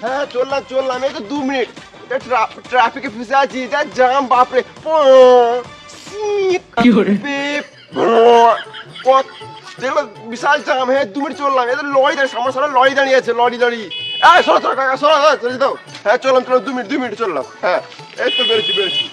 হ্যাঁ চললাম চললাম, এই তো 2 মিনিট ট্রাফিকে ফেসে আছি, যা জাম বাপরে। দেখলো বিশাল জাম, হ্যাঁ 2 মিনিট চললাম, এদের লরি দাঁড়িয়ে, আমার সামনে লরি দাঁড়িয়ে আছে, লরি দাঁড়িয়ে। সরো সরো কাকা সরো, চলে দাও। হ্যাঁ চললাম চললাম, 2 মিনিট চললাম। হ্যাঁ এই তো বেরোচ্ছি বেরোচ্ছি।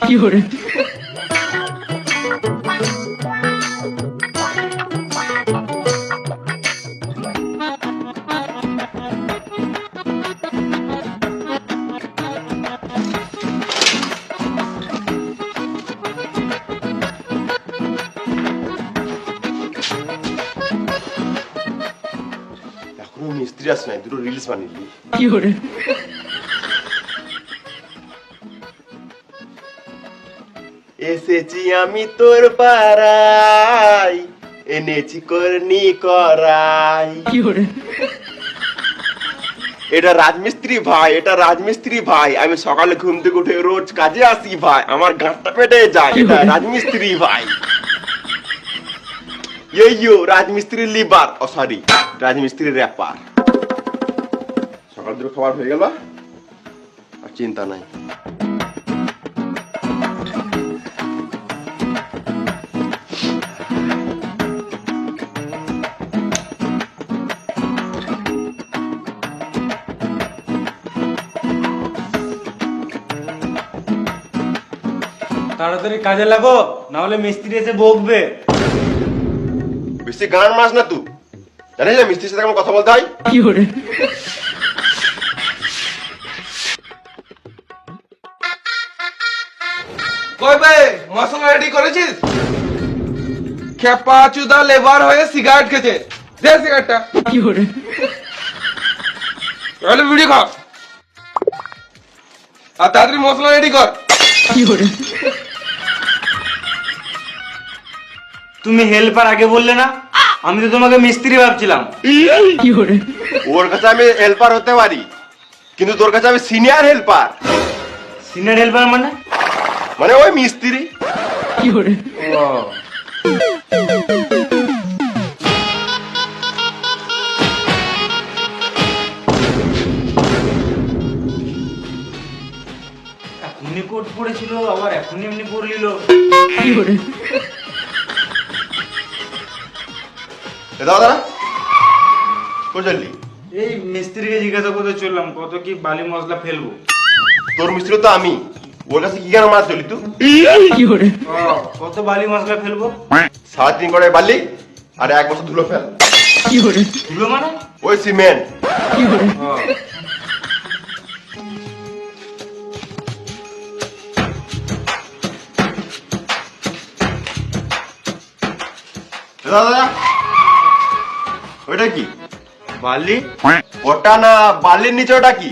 এখনো মিস্ত্রি আসে নাই, দুটো রিলস বানিয়ে দিই। এসেছি আমি তোর পাড়ায়, এনেছি করনি করাই। এটা রাজমিস্ত্রি ভাই, এটা রাজমিস্ত্রি ভাই, আমি সকালে ঘুম থেকে উঠে রোজ কাজে আসি ভাই, আমার গাঁটটা পেটে যায়, এটা রাজমিস্ত্রি ভাই। ইয়ো রাজমিস্ত্রি লিভার, ও সরি রাজমিস্ত্রি র্যাপার। সকাল দুটো খাবার হয়ে গেল, আর চিন্তা নাই। তাড়াতাড়ি কাজে লাগো, না হলে মিস্ত্রি এসে বকবে। বেশি গান মাস না তুই, জানিস না মিস্ত্রির সাথে কেমন কথা বলতে হয়। কই বে, মশলা রেডি করেছিস? খেপা চুদা লেবার হয়ে সিগারেট খেছে, দে সিগারেটটা। তাহলে বিড়ি খা, আর তাড়াতাড়ি মশলা রেডি কর। তুমি হেল্পার আগে বললে না? আমি তো তোমাকে মিস্ত্রি ভাবছিলাম। ওর কাছে আমি হেল্পার হতে পারি, কিন্তু তোর কাছে আমি সিনিয়র হেল্পার। সিনিয়র হেল্পার মানে? মানে ওই মিস্ত্রি। ও, এখনই কোট পড়েছিল, আবার এখনই এমনি পড়ে নিল। দাদা কই চললি? এই মিস্ত্রিকে জিজ্ঞাসা করতে চললাম, কত কি বালি মশলা ফেলবো। তোর মিস্ত্রি তো আমি, ওর কাছে কি কেন মারা চলি তুই? ও, কত বালি মশলা ফেলবো? 3.5 করে বালি আর 1 বছর ধুলো ফেল। ধুলো মানে? ওই সিমেন্ট। ও, দাদা ওইটা কি? বালি? ওটা না, বালির নিচে ওটা কি?